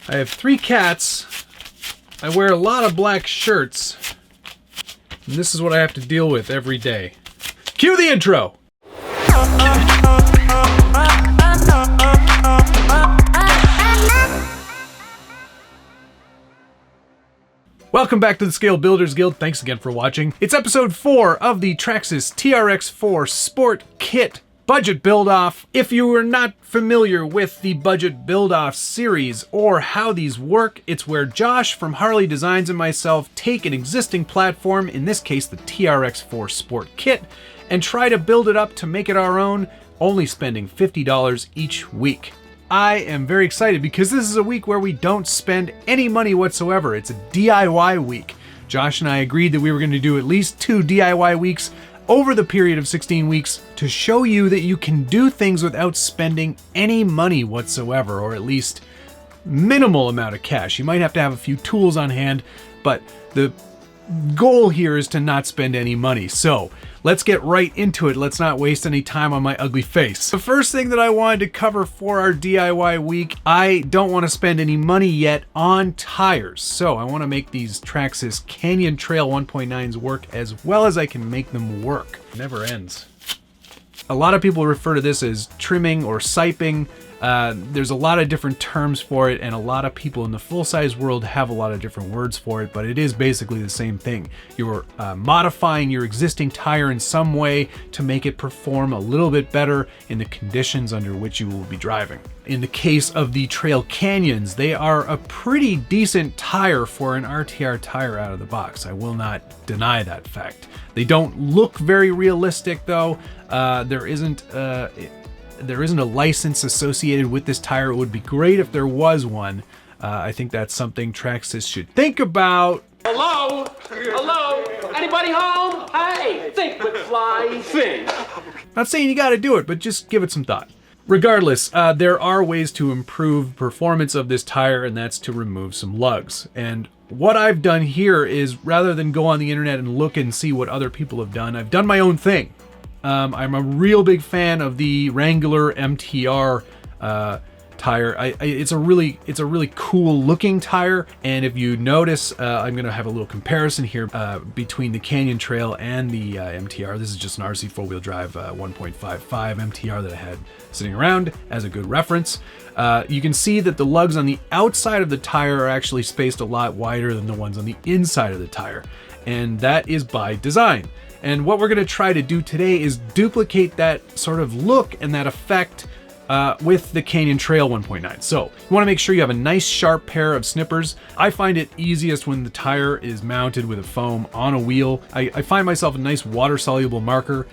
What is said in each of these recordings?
I have 3 cats. I wear a lot of black shirts. And this is what I have to deal with every day. Cue the intro! Welcome back to the Scale Builders Guild. Thanks again for watching. It's episode 4 of the Traxxas TRX-4 Sport Kit budget build-off. If you are not familiar with the budget build-off series or how these work, it's where Josh from Harley Designs and myself take an existing platform, in this case the TRX-4 Sport Kit, and try to build it up to make it our own, only spending $50 each week. I am very excited because this is a week where we don't spend any money whatsoever. It's a DIY week. Josh and I agreed that we were going to do at least 2 DIY weeks over the period of 16 weeks to show you that you can do things without spending any money whatsoever, or at least minimal amount of cash. You might have to have a few tools on hand, but the goal here is to not spend any money. So let's get right into it. Let's not waste any time on my ugly face. The first thing that I wanted to cover for our DIY week, I don't want to spend any money yet on tires. So I want to make these Traxxas Canyon Trail 1.9s work as well as I can make them work. It never ends. A lot of people refer to this as trimming or siping. There's a lot of different terms for it, and a lot of people in the full-size world have a lot of different words for it, but it is basically the same thing. You're modifying your existing tire in some way to make it perform a little bit better in the conditions under which you will be driving. In the case of the Trail Canyons, they are a pretty decent tire for an RTR tire out of the box. I will not deny that fact. They don't look very realistic though. There isn't a license associated with this tire. It would be great if there was one. I think that's something Traxxas should think about. Hello? Hello? Anybody home? Hey, think with fly, think. Not saying you gotta do it, but just give it some thought. Regardless, there are ways to improve performance of this tire, and that's to remove some lugs. And what I've done here is, rather than go on the internet and look and see what other people have done, I've done my own thing. I'm a real big fan of the Wrangler MTR tire. It's a really cool looking tire, and if you notice, I'm gonna have a little comparison here between the Canyon Trail and the MTR. This is just an RC 4-wheel drive 1.55 MTR that I had sitting around as a good reference. You can see that the lugs on the outside of the tire are actually spaced a lot wider than the ones on the inside of the tire, and that is by design. And what we're going to try to do today is duplicate that sort of look and that effect with the Canyon Trail 1.9. So you want to make sure you have a nice sharp pair of snippers. I find it easiest when the tire is mounted with a foam on a wheel. I find myself a nice water-soluble marker,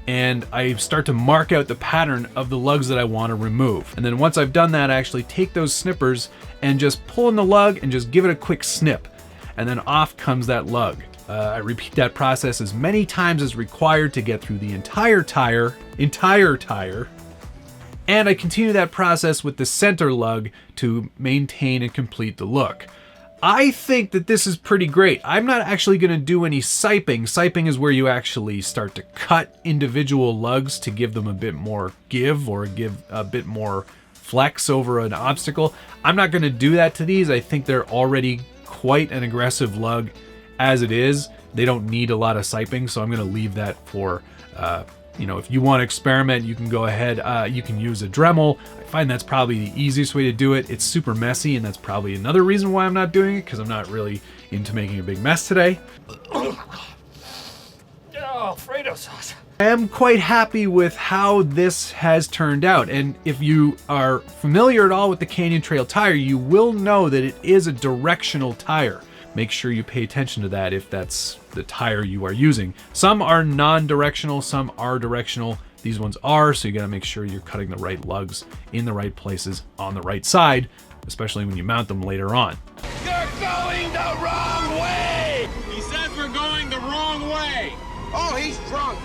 and I start to mark out the pattern of the lugs that I want to remove. And then once I've done that, I actually take those snippers and just pull in the lug and just give it a quick snip. And then off comes that lug. I repeat that process as many times as required to get through the entire tire, and I continue that process with the center lug to maintain and complete the look. I think that this is pretty great. I'm not actually going to do any siping. Siping is where you actually start to cut individual lugs to give them a bit more give, or give a bit more flex over an obstacle. I'm not going to do that to these. I think they're already quite an aggressive lug as it is. They don't need a lot of siping, so I'm going to leave that for, if you want to experiment, you can go ahead. You can use a Dremel. I find that's probably the easiest way to do it. It's super messy, and that's probably another reason why I'm not doing it, because I'm not really into making a big mess today. Oh, Alfredo sauce. I am quite happy with how this has turned out, and if you are familiar at all with the Canyon Trail tire, you will know that it is a directional tire. Make sure you pay attention to that if that's the tire you are using. Some are non-directional, some are directional. These ones are, so you gotta make sure you're cutting the right lugs in the right places on the right side, especially when you mount them later on. You're going the wrong way! He says we're going the wrong way! Oh, he's drunk!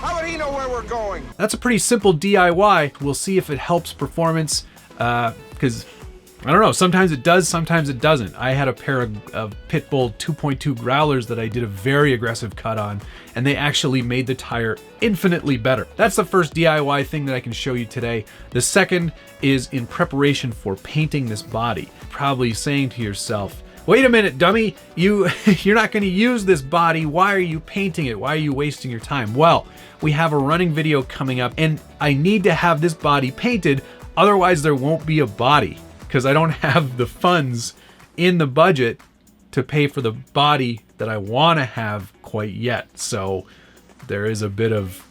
How would he know where we're going? That's a pretty simple DIY. We'll see if it helps performance, because I don't know, sometimes it does, sometimes it doesn't. I had a pair of Pitbull 2.2 growlers that I did a very aggressive cut on, and they actually made the tire infinitely better. That's the first DIY thing that I can show you today. The second is in preparation for painting this body. Probably saying to yourself, wait a minute, dummy, you're not going to use this body. Why are you painting it? Why are you wasting your time? Well, we have a running video coming up, and I need to have this body painted, otherwise there won't be a body, because I don't have the funds in the budget to pay for the body that I want to have quite yet. So there is a bit of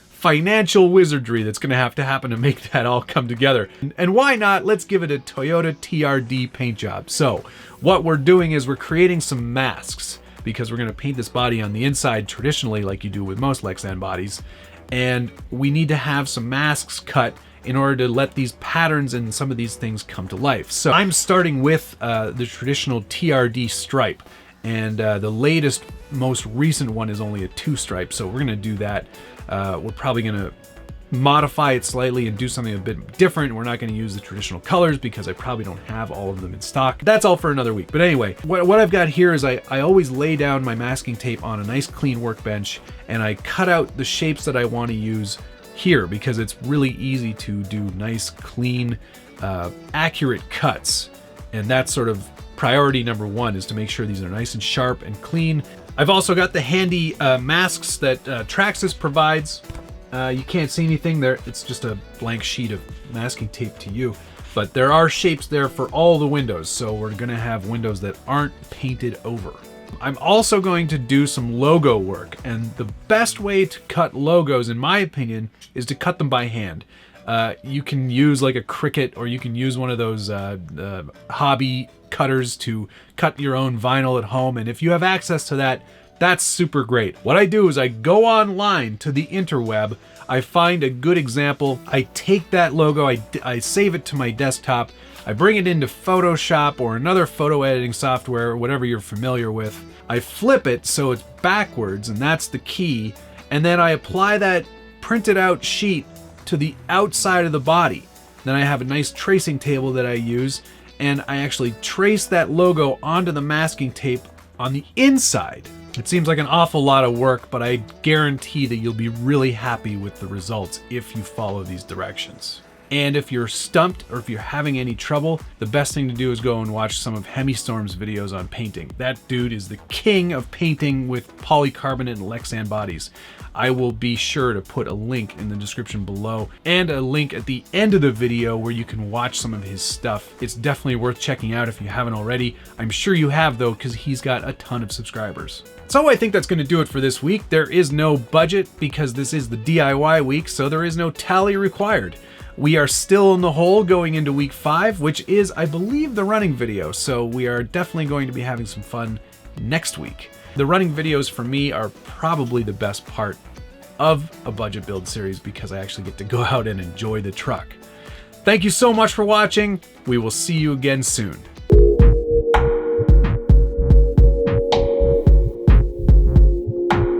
financial wizardry that's going to have to happen to make that all come together. And why not? Let's give it a Toyota TRD paint job. So what we're doing is we're creating some masks, because we're going to paint this body on the inside traditionally like you do with most Lexan bodies. And we need to have some masks cut in order to let these patterns and some of these things come to life. So I'm starting with the traditional TRD stripe, and the latest, most recent one is only a 2-stripe. So we're gonna do that. We're probably gonna modify it slightly and do something a bit different. We're not gonna use the traditional colors because I probably don't have all of them in stock. That's all for another week. But anyway, what I've got here is I always lay down my masking tape on a nice clean workbench, and I cut out the shapes that I wanna use here, because it's really easy to do nice, clean, accurate cuts. And that's sort of priority number one, is to make sure these are nice and sharp and clean. I've also got the handy masks that Traxxas provides. You can't see anything there. It's just a blank sheet of masking tape to you. But there are shapes there for all the windows. So we're gonna have windows that aren't painted over. I'm also going to do some logo work, and the best way to cut logos, in my opinion, is to cut them by hand. You can use like a Cricut, or you can use one of those hobby cutters to cut your own vinyl at home, and if you have access to that, that's super great. What I do is I go online to the interweb, I find a good example, I take that logo, I save it to my desktop, I bring it into Photoshop or another photo editing software, whatever you're familiar with. I flip it so it's backwards, and that's the key. And then I apply that printed out sheet to the outside of the body. Then I have a nice tracing table that I use, and I actually trace that logo onto the masking tape on the inside. It seems like an awful lot of work, but I guarantee that you'll be really happy with the results if you follow these directions. And if you're stumped, or if you're having any trouble, the best thing to do is go and watch some of Hemi-Storm's videos on painting. That dude is the king of painting with polycarbonate and Lexan bodies. I will be sure to put a link in the description below, and a link at the end of the video where you can watch some of his stuff. It's definitely worth checking out if you haven't already. I'm sure you have though, because he's got a ton of subscribers. So I think that's going to do it for this week. There is no budget because this is the DIY week, so there is no tally required. We are still in the hole going into week 5, which is, I believe, the running video. So we are definitely going to be having some fun next week. The running videos for me are probably the best part of a budget build series, because I actually get to go out and enjoy the truck. Thank you so much for watching. We will see you again soon.